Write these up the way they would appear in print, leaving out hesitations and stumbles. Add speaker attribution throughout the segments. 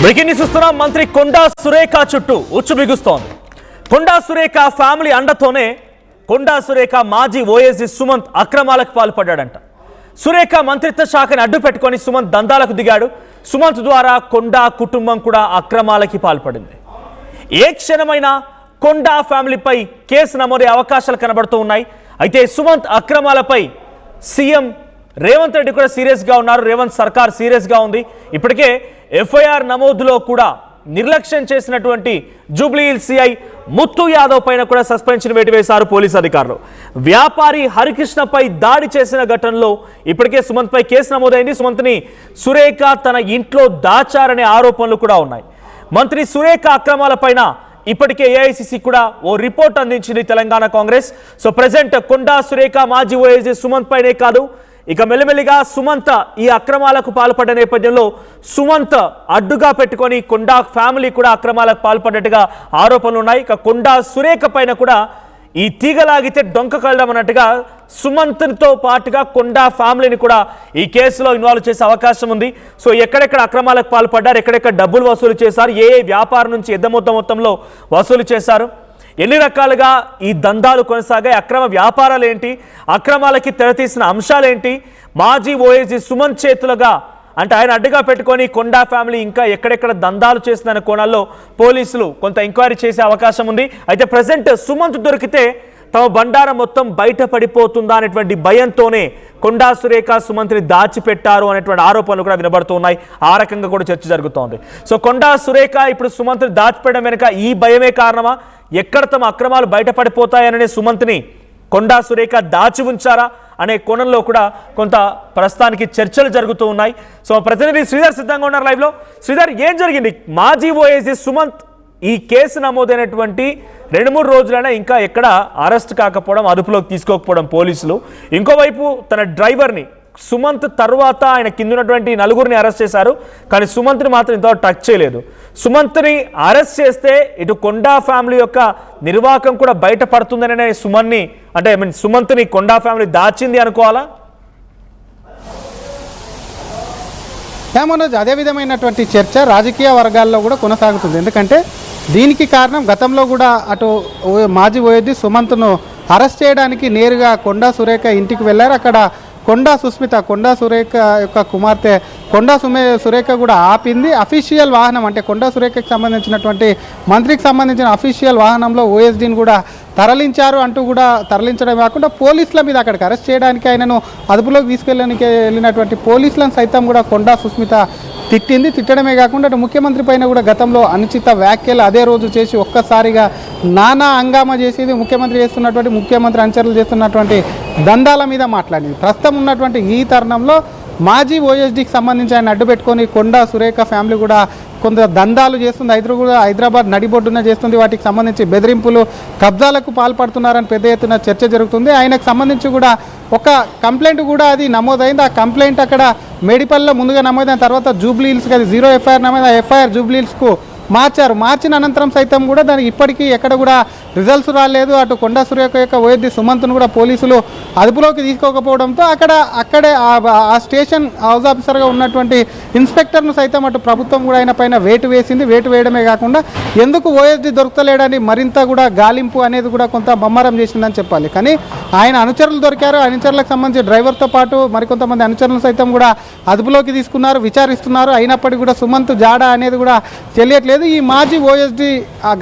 Speaker 1: Breaking news చూస్తున్నాం. మంత్రి కొండా సురేఖ చుట్టూ ఉచ్చు బిగుస్తోంది. కొండా సురేఖ ఫ్యామిలీ అండతోనే కొండా సురేఖ మాజీ ఓఎస్డీ సుమంత్ అక్రమాలకు పాల్పడ్డాడంట. సురేఖ మంత్రిత్వ శాఖని అడ్డు పెట్టుకొని సుమంత్ దందాలకు దిగాడు. సుమంత్ ద్వారా కొండా కుటుంబం కూడా అక్రమాలకి పాల్పడింది. ఏ క్షణమైనా కొండా ఫ్యామిలీపై కేసు నమోదే అవకాశాలు కనబడుతూ ఉన్నాయి. అయితే సుమంత్ అక్రమాలపై సీఎం రేవంత్ రెడ్డి కూడా సీరియస్గా ఉన్నారు. రేవంత్ సర్కార్ సీరియస్గా ఉంది. ఇప్పటికే ఎఫ్ఐఆర్ నమోదులో కూడా నిర్లక్ష్యం చేసినటువంటి జూబ్లీహిల్స్ సిఐ ముత్తు యాదవ్ పైన కూడా సస్పెన్షన్ వేటు వేశారు పోలీసు అధికారులు. వ్యాపారి హరికృష్ణపై దాడి చేసిన ఘటనలో ఇప్పటికే సుమంత్ పై కేసు నమోదైంది. సుమంత్ని సురేఖ తన ఇంట్లో దాచారనే ఆరోపణలు కూడా ఉన్నాయి. మంత్రి సురేఖ అక్రమాలపైన ఇప్పటికే ఏఐసిసి కూడా ఓ రిపోర్ట్ అందించింది తెలంగాణ కాంగ్రెస్. సో ప్రెసెంట్ కొండా సురేఖ మాజీ ఓఎస్డీ సుమంత్ పైనే కాదు, ఇక మెల్లిమెల్లిగా సుమంత్ ఈ అక్రమాలకు పాల్పడ్డ నేపథ్యంలో సుమంత్ అడ్డుగా పెట్టుకొని కొండా ఫ్యామిలీ కూడా అక్రమాలకు పాల్పడ్డట్టుగా ఆరోపణలు ఉన్నాయి. ఇక కొండా సురేఖ పైన కూడా ఈ తీగలాగితే డొంక కళ్ళడం అన్నట్టుగా సుమంత్తో పాటుగా కొండా ఫ్యామిలీని కూడా ఈ కేసులో ఇన్వాల్వ్ చేసే అవకాశం ఉంది. సో ఎక్కడెక్కడ అక్రమాలకు పాల్పడ్డారు, ఎక్కడెక్కడ డబ్బులు వసూలు చేశారు, ఏ వ్యాపారం నుంచి ఎంత మొత్తంలో వసూలు చేశారు, ఎన్ని రకాలుగా ఈ దందాలు కొనసాగాయి, అక్రమ వ్యాపారాలు ఏంటి, అక్రమాలకి తెరతీసిన అంశాలేంటి, మాజీ ఓఎస్డీ సుమంత్ చేతులుగా అంటే ఆయన అడ్డుగా పెట్టుకొని కొండా ఫ్యామిలీ ఇంకా ఎక్కడెక్కడ దందాలు చేసిన కోణాల్లో పోలీసులు కొంత ఎంక్వైరీ చేసే అవకాశం ఉంది. అయితే ప్రజెంట్ సుమంత్ దొరికితే తమ బండారం మొత్తం బయటపడిపోతుందా అనేటువంటి భయంతోనే కొండా సురేఖ సుమంత్ని దాచిపెట్టారు అనేటువంటి ఆరోపణలు కూడా వినబడుతున్నాయి. ఆ రకంగా కూడా చర్చ జరుగుతోంది. సో కొండా సురేఖ ఇప్పుడు సుమంత్ని దాచిపెట్టడం వెనుక ఈ భయమే కారణమా, ఎక్కడ తమ అక్రమాలు బయటపడిపోతాయనే సుమంత్ని కొండా సురేఖ దాచి ఉంచారా అనే కోణంలో కూడా కొంత ప్రస్తుతానికి చర్చలు జరుగుతూ ఉన్నాయి. సో ప్రతినిధి శ్రీధర్ సిద్ధంగా ఉన్నారు లైవ్లో. శ్రీధర్, ఏం జరిగింది? మాజీ ఓఎస్డీ సుమంత్ ఈ కేసు నమోదైనటువంటి 2-3 రోజులైనా ఇంకా ఎక్కడ అరెస్ట్ కాకపోవడం, అదుపులోకి తీసుకోకపోవడం పోలీసులు. ఇంకోవైపు తన డ్రైవర్ని సుమంత్ తర్వాత ఆయన కింద ఉన్నటువంటి 4గురిని అరెస్ట్ చేశారు. కానీ సుమంత్ని మాత్రం ఇంతవరకు టచ్ చేయలేదు. సుమంత్ని అరెస్ట్ చేస్తే ఇటు కొండా ఫ్యామిలీ యొక్క నిర్వాహకం కూడా బయటపడుతుందనే సుమంత్ని కొండా ఫ్యామిలీ దాచింది అనుకోవాలా?
Speaker 2: మనోజ్, అదే విధమైనటువంటి చర్చ రాజకీయ వర్గాల్లో కూడా కొనసాగుతుంది. ఎందుకంటే దీనికి కారణం గతంలో కూడా అటు మాజీ ఓఎస్డీ సుమంత్ను అరెస్ట్ చేయడానికి నేరుగా కొండా సురేఖ ఇంటికి వెళ్ళారు. అక్కడ కొండా సుస్మిత, కొండా సురేఖ యొక్క కుమార్తె కొండా సురేఖ కూడా ఆపింది. అఫీషియల్ వాహనం అంటే కొండా సురేఖకి సంబంధించినటువంటి మంత్రికి సంబంధించిన అఫీషియల్ వాహనంలో ఓఎస్డీని కూడా తరలించారు అంటూ కూడా తరలించడం కాకుండా పోలీసుల మీద అక్కడికి అరెస్ట్ చేయడానికి ఆయనను అదుపులోకి వెళ్ళినటువంటి పోలీసులను సైతం కూడా కొండా సుస్మిత తిట్టింది. తిట్టడమే కాకుండా అటు ముఖ్యమంత్రి పైన కూడా గతంలో అనుచిత వ్యాఖ్యలు అదే రోజు చేసి ఒక్కసారిగా నానా హంగామా చేసేది. ముఖ్యమంత్రి అనుచరులు చేస్తున్నటువంటి దందాల మీద మాట్లాడింది. ప్రస్తుతం ఉన్నటువంటి ఈ తరుణంలో మాజీ ఓఎస్డీకి సంబంధించి ఆయన అడ్డు పెట్టుకొని కొండా సురేఖ ఫ్యామిలీ కూడా కొంత దందాలు చేస్తుంది. హైదరాబాద్ నడిబొడ్డున చేస్తుంది. వాటికి సంబంధించి బెదిరింపులు, కబ్జాలకు పాల్పడుతున్నారని పెద్ద ఎత్తున చర్చ జరుగుతుంది. ఆయనకు సంబంధించి కూడా ఒక కంప్లైంట్ కూడా అది నమోదైంది. ఆ కంప్లైంట్ అక్కడ మేడిపల్లిలో ముందుగా నమోదైన తర్వాత జూబ్లీహిల్స్కి అది 0 ఎఫ్ఐఆర్ నమోదు. ఆ ఎఫ్ఐఆర్ జూబ్లీహిల్స్కు మార్చిన అనంతరం సైతం కూడా దానికి ఇప్పటికీ ఎక్కడ కూడా రిజల్ట్స్ రాలేదు. అటు కొండా సురేఖ యొక్క ఓఎస్డీ సుమంత్ను కూడా పోలీసులు అదుపులోకి తీసుకోకపోవడంతో అక్కడే ఆ స్టేషన్ హౌస్ ఆఫీసర్గా ఉన్నటువంటి ఇన్స్పెక్టర్ను సైతం అటు ప్రభుత్వం కూడా ఆయన పైన వేటు వేసింది. వేటు వేయడమే కాకుండా ఎందుకు ఓఎస్డీ దొరకలేడని మరింత కూడా గాలింపు అనేది కూడా కొంత మమ్మరం చేసిందని చెప్పాలి. కానీ ఆయన అనుచరులు దొరికారు. అనుచరులకు సంబంధించి డ్రైవర్తో పాటు మరికొంతమంది అనుచరులను సైతం కూడా అదుపులోకి తీసుకున్నారు, విచారిస్తున్నారు. అయినప్పటికీ కూడా సుమంత్ జాడ అనేది కూడా తెలియట్లేదు. ఈ మాజీ ఓఎస్డీ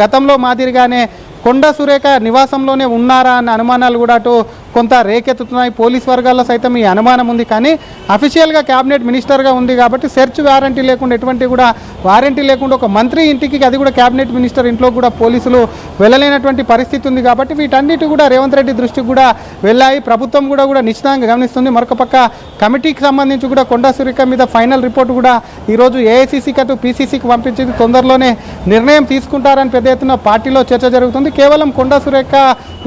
Speaker 2: గతంలో మాదిరిగానే కొండా సురేఖ నివాసంలోనే ఉన్నారా అన్న అనుమానాలు కూడా అటు కొంత రేకెత్తుతున్నాయి. పోలీస్ వర్గాల్లో సైతం ఈ అనుమానం ఉంది. కానీ అఫీషియల్గా క్యాబినెట్ మినిస్టర్గా ఉంది కాబట్టి సెర్చ్ వారంటీ లేకుండా, ఎటువంటి కూడా వారంటీ లేకుండా ఒక మంత్రి ఇంటికి, అది కూడా క్యాబినెట్ మినిస్టర్ ఇంట్లో కూడా పోలీసులు వెళ్ళలేనటువంటి పరిస్థితి ఉంది. కాబట్టి వీటన్నిటి కూడా రేవంత్ రెడ్డి దృష్టికి కూడా వెళ్ళాయి. ప్రభుత్వం కూడా నిశ్చితంగా గమనిస్తుంది. మరొక పక్క కమిటీకి సంబంధించి కూడా కొండా సురేఖ మీద ఫైనల్ రిపోర్ట్ కూడా ఈరోజు ఏఐసిసికి అటు పిసిసికి పంపించింది. తొందరలోనే నిర్ణయం తీసుకుంటారని పెద్ద ఎత్తున పార్టీలో చర్చ జరుగుతుంది. కేవలం కొండా సురేఖ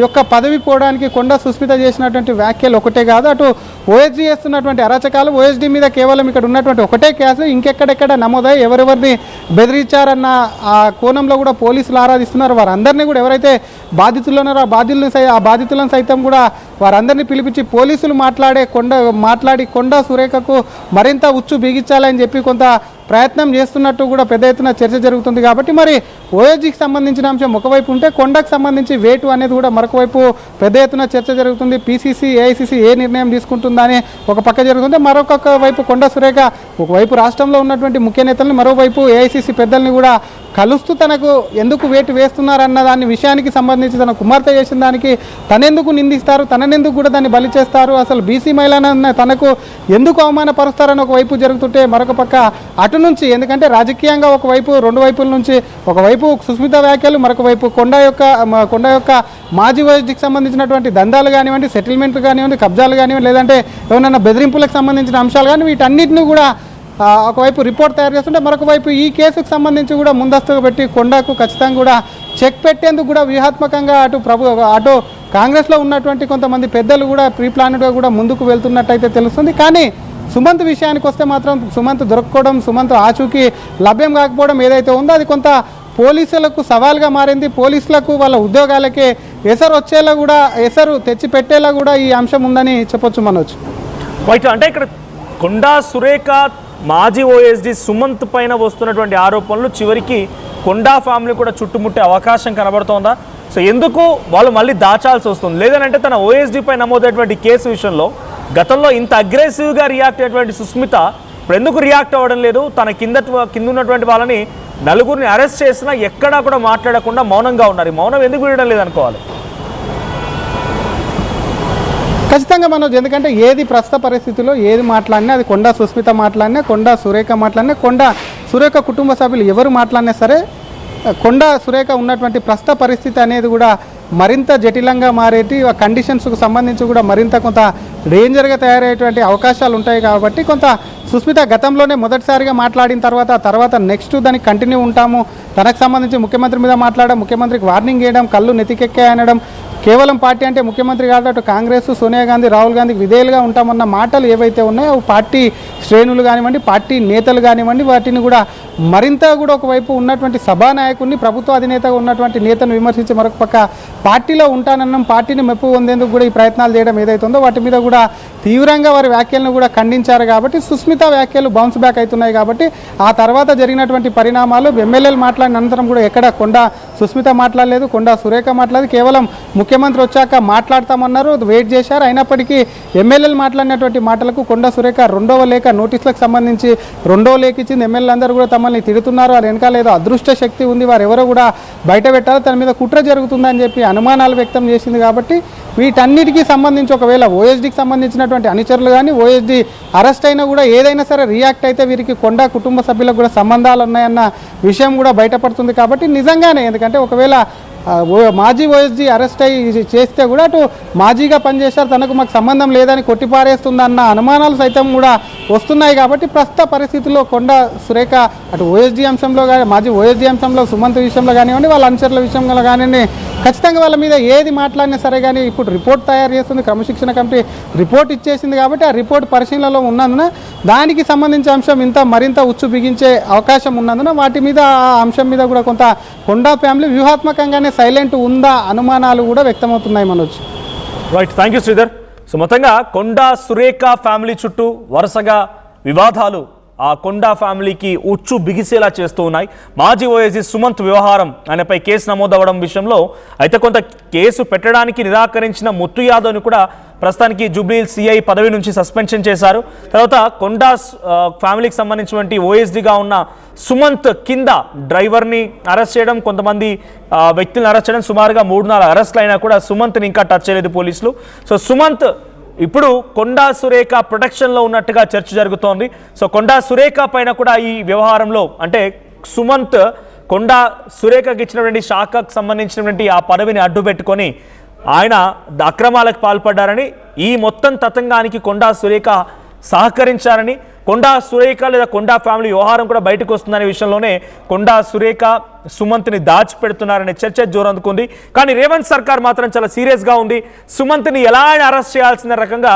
Speaker 2: యొక్క పదవి పోవడానికి కొండా సుస్మిత చేసినటువంటి వ్యాఖ్యలు ఒకటే కాదు, అటు ఓఎస్డీ చేస్తున్నటువంటి అరాచకాలు, ఓఎస్డీ మీద కేవలం ఇక్కడ ఉన్నటువంటి ఒకటే కేసు ఇంకెక్కడెక్కడ నమోదై ఎవరెవరిని బెదిరించారన్న ఆ కోణంలో కూడా పోలీసులు ఆరాధిస్తున్నారు. వారందరినీ కూడా ఎవరైతే బాధితులు ఉన్నారో ఆ బాధితులను సైతం కూడా వారందరినీ పిలిపించి పోలీసులు మాట్లాడి కొండా సురేఖకు మరింత ఉచ్చు బిగించాలని చెప్పి కొంత ప్రయత్నం చేస్తున్నట్టు కూడా పెద్ద ఎత్తున చర్చ జరుగుతుంది. కాబట్టి మరి ఓఎస్జీకి సంబంధించిన అంశం ఒకవైపు ఉంటే కొండకు సంబంధించి వేటు అనేది కూడా మరొక వైపు పెద్ద ఎత్తున చర్చ జరుగుతుంది. పీసీసీ ఏఐసీసీ ఏ నిర్ణయం తీసుకుంటుందని ఒక పక్క జరుగుతుంది. మరొక వైపు కొండా సురేఖ ఒకవైపు రాష్ట్రంలో ఉన్నటువంటి ముఖ్య నేతలను, మరోవైపు ఏఐసీసీ పెద్దల్ని కూడా కలుస్తూ తనకు ఎందుకు వేటు వేస్తున్నారన్న దాని విషయానికి సంబంధించి తన కుమార్తె చేసిన దానికి తనెందుకు నిందిస్తారు, తననెందుకు కూడా దాన్ని బలి చేస్తారు, అసలు బీసీ మహిళన తనకు ఎందుకు అవమానపరుస్తారని ఒకవైపు జరుగుతుంటే మరొక పక్క అటు నుంచి, ఎందుకంటే రాజకీయంగా ఒకవైపు రెండు వైపుల నుంచి ఒకవైపు సుస్మిత వ్యాఖ్యలు, మరొక వైపు కొండ యొక్క మాజీ ఓఎస్డీకి సంబంధించినటువంటి దందాలు కానివ్వండి, సెటిల్మెంట్లు కానివ్వండి, కబ్జాలు కానివ్వండి, లేదంటే ఏమైనా బెదిరింపులకు సంబంధించిన అంశాలు కానీ వీటన్నిటిని కూడా ఒకవైపు రిపోర్ట్ తయారు చేస్తుంటే మరొక వైపు ఈ కేసుకు సంబంధించి కూడా ముందస్తుగా పెట్టి కొండకు ఖచ్చితంగా కూడా చెక్ పెట్టేందుకు కూడా వ్యూహాత్మకంగా అటు కాంగ్రెస్లో ఉన్నటువంటి కొంతమంది పెద్దలు కూడా ప్రీప్లానెడ్గా కూడా ముందుకు వెళ్తున్నట్టయితే తెలుస్తుంది. కానీ సుమంత్ విషయానికి వస్తే మాత్రం సుమంత్ దొరకకపోవడం, సుమంత్ ఆచూకీ లభ్యం కాకపోవడం ఏదైతే ఉందో అది కొంత పోలీసులకు సవాల్గా మారింది. పోలీసులకు వాళ్ళ ఉద్యోగాలకే ఎసరు తెచ్చి పెట్టేలా కూడా ఈ అంశం ఉందని చెప్పొచ్చు మనోజ్.
Speaker 1: రైట్, అంటే ఇక్కడ కొండా సురేఖ మాజీ ఓఎస్డీ సుమంత్ పైన వస్తున్నటువంటి ఆరోపణలు చివరికి కొండా ఫ్యామిలీ కూడా చుట్టుముట్టే అవకాశం కనబడుతోందా? సో ఎందుకు వాళ్ళు మళ్ళీ దాచాల్సి వస్తుంది? లేదనంటే తన ఓఎస్డీ పై నమోదైనటువంటి కేసు విషయంలో గతంలో ఇంత అగ్రెసివ్గా రియాక్ట్ అయినటువంటి సుస్మిత ఇప్పుడు ఎందుకు రియాక్ట్ అవ్వడం లేదు? తన కింద ఉన్నటువంటి వాళ్ళని నలుగురిని అరెస్ట్ చేసినా ఎక్కడా కూడా మాట్లాడకుండా మౌనంగా ఉన్నారు. మౌనం ఎందుకు వినడం లేదనుకోవాలి?
Speaker 2: ఖచ్చితంగా మనోజ్, ఎందుకంటే ఏది ప్రస్తుత పరిస్థితుల్లో ఏది మాట్లాడినా, అది కొండా సుస్మిత మాట్లాడినా, కొండా సురేఖ మాట్లాడినా, కొండా సురేఖ కుటుంబ సభ్యులు ఎవరు మాట్లాడినా సరే కొండా సురేఖ ఉన్నటువంటి ప్రస్తుత పరిస్థితి అనేది కూడా మరింత జటిలంగా మారేటి కండిషన్స్కు సంబంధించి కూడా మరింత కొంత డేంజర్గా తయారయ్యేటువంటి అవకాశాలు ఉంటాయి. కాబట్టి కొంత సుస్మిత గతంలోనే మొదటిసారిగా మాట్లాడిన తర్వాత నెక్స్ట్ దానికి కంటిన్యూ ఉంటాము, తనకు సంబంధించి ముఖ్యమంత్రి మీద మాట్లాడడం, ముఖ్యమంత్రికి వార్నింగ్ చేయడం, కళ్ళు నెతికెక్కే అనడం, కేవలం పార్టీ అంటే ముఖ్యమంత్రి కాదు, అటు కాంగ్రెస్, సోనియా గాంధీ, రాహుల్ గాంధీకి విధేయులుగా ఉంటామన్న మాటలు ఏవైతే ఉన్నాయో పార్టీ శ్రేణులు కానివ్వండి, పార్టీ నేతలు కానివ్వండి, వాటిని కూడా మరింత కూడా ఒకవైపు ఉన్నటువంటి సభానాయకుడిని, ప్రభుత్వ అధినేతగా ఉన్నటువంటి నేతను విమర్శించి మరొక పక్క పార్టీలో ఉంటానన్నాం, పార్టీని మెప్పు పొందేందుకు కూడా ఈ ప్రయత్నాలు చేయడం ఏదైతే ఉందో వాటి మీద కూడా తీవ్రంగా వారి వ్యాఖ్యలను కూడా ఖండించారు. కాబట్టి సుస్మిత వ్యాఖ్యలు బౌన్స్ బ్యాక్ అవుతున్నాయి. కాబట్టి ఆ తర్వాత జరిగినటువంటి పరిణామాలు ఎమ్మెల్యేలు మాట్లాడిన అనంతరం కూడా ఎక్కడ కొండా సుస్మిత మాట్లాడలేదు, కొండా సురేఖ మాట్లాడలేదు, కేవలం ముఖ్యమంత్రి వచ్చాక మాట్లాడతామన్నారు, వెయిట్ చేశారు. అయినప్పటికీ ఎమ్మెల్యేలు మాట్లాడినటువంటి మాటలకు కొండా సురేఖ రెండవ లేఖ నోటీసులకు సంబంధించి రెండవ లేఖ ఇచ్చింది. ఎమ్మెల్యేలు అందరూ కూడా తమల్ని తిడుతున్నారు, వారి వెనకాల ఏదో అదృష్ట శక్తి ఉంది, వారు ఎవరో కూడా బయట పెట్టాలి, తన మీద కుట్ర జరుగుతుందని చెప్పి అనుమానాలు వ్యక్తం చేసింది. కాబట్టి వీటన్నిటికీ సంబంధించి ఒకవేళ ఓఎస్డీకి సంబంధించినటువంటి అనుచరులు కానీ ఓఎస్డీ అరెస్ట్ అయినా కూడా ఏదైనా సరే రియాక్ట్ అయితే వీరికి కొండా కుటుంబ సభ్యులకు కూడా సంబంధాలు ఉన్నాయన్న విషయం కూడా బయటపడుతుంది. కాబట్టి నిజంగానే, ఎందుకంటే ఒకవేళ మాజీ ఓఎస్డీ అరెస్ట్ అయ్యి చేస్తే కూడా అటు మాజీగా పనిచేశారు, తనకు మాకు సంబంధం లేదని కొట్టిపారేస్తుందన్న అనుమానాలు సైతం కూడా వస్తున్నాయి. కాబట్టి ప్రస్తుత పరిస్థితుల్లో కొండా సురేఖ అటు ఓఎస్డీ అంశంలో కానీ, మాజీ ఓఎస్డీ అంశంలో, సుమంత్ విషయంలో కానివ్వండి, వాళ్ళ అనుచరుల విషయంలో కానివ్వండి, ఖచ్చితంగా వాళ్ళ మీద ఏది మాట్లాడినా సరే కానీ ఇప్పుడు రిపోర్ట్ తయారు చేస్తుంది, క్రమశిక్షణ కమిటీ రిపోర్ట్ ఇచ్చేసింది. కాబట్టి ఆ రిపోర్ట్ పరిశీలనలో ఉన్నందున దానికి సంబంధించిన అంశం మరింత ఉచ్చు బిగించే అవకాశం ఉన్నందున వాటి మీద ఆ అంశం మీద కూడా కొంత కొండా ఫ్యామిలీ వ్యూహాత్మకంగానే సైలెంట్ ఉందా అనుమానాలు కూడా వ్యక్తమవుతున్నాయి Manoj.
Speaker 1: Right, thank you Sridhar. So మొత్తంగా కొండా సురేఖ ఫ్యామిలీ చుట్టూ వరుసగా వివాదాలు ఆ కొండా ఫ్యామిలీకి ఉచ్చు బిగిసేలా చేస్తూ ఉన్నాయి. మాజీ ఓఎస్డీ సుమంత్ వ్యవహారం ఆయనపై కేసు నమోదవడం విషయంలో అయితే కొంత కేసు పెట్టడానికి నిరాకరించిన ముత్తు యాదవ్ని కూడా ప్రస్తుతానికి జూబ్లీహిల్స్ సిఐ పదవి నుంచి సస్పెన్షన్ చేశారు. తర్వాత కొండా ఫ్యామిలీకి సంబంధించినటువంటి ఓఎస్డీగా ఉన్న సుమంత్ కింద డ్రైవర్ని అరెస్ట్ చేయడం, కొంతమంది వ్యక్తులను అరెస్ట్ చేయడం, సుమారుగా 3-4 అరెస్టులు అయినా కూడా సుమంత్ని ఇంకా టచ్ చేయలేదు పోలీసులు. సో సుమంత్ ఇప్పుడు కొండా సురేఖ ప్రొటెక్షన్లో ఉన్నట్టుగా చర్చ జరుగుతోంది. సో కొండా సురేఖ పైన కూడా ఈ వ్యవహారంలో అంటే సుమంత్ కొండా సురేఖకి ఇచ్చినటువంటి శాఖకు సంబంధించినటువంటి ఆ పదవిని అడ్డు పెట్టుకొని ఆయన అక్రమాలకు పాల్పడ్డారని, ఈ మొత్తం తతంగానికి కొండా సురేఖ సహకరించారని, కొండా సురేఖ లేదా కొండా ఫ్యామిలీ వ్యవహారం కూడా బయటకు వస్తుందనే విషయంలోనే కొండా సురేఖ సుమంత్ని దాచిపెడుతున్నారనే చర్చ జోరందుకుంది. కానీ రేవంత్ సర్కార్ మాత్రం చాలా సీరియస్గా ఉంది. సుమంత్ని ఎలా అరెస్ట్ చేయాల్సిన రకంగా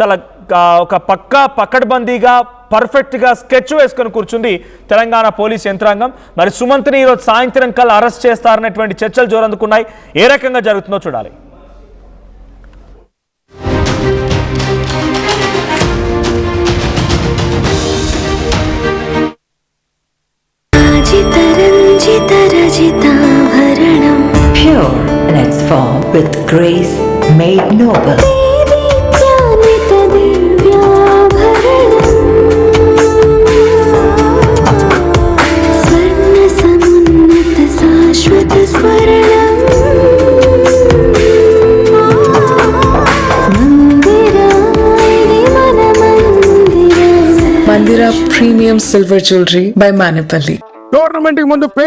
Speaker 1: చాలా ఒక పకడ్బందీగా పర్ఫెక్ట్గా స్కెచ్ వేసుకొని కూర్చుంది తెలంగాణ పోలీస్ యంత్రాంగం. మరి సుమంత్ని ఈరోజు సాయంత్రం కల్లా అరెస్ట్ చేస్తారనేటువంటి చర్చలు జోరందుకున్నాయి. ఏ రకంగా జరుగుతుందో చూడాలి.
Speaker 3: रजिताभरणम्
Speaker 4: Pure in its form with grace made noble.
Speaker 3: Mandira Premium Silver Jewelry by Manipali.
Speaker 5: Tournament కి ముందు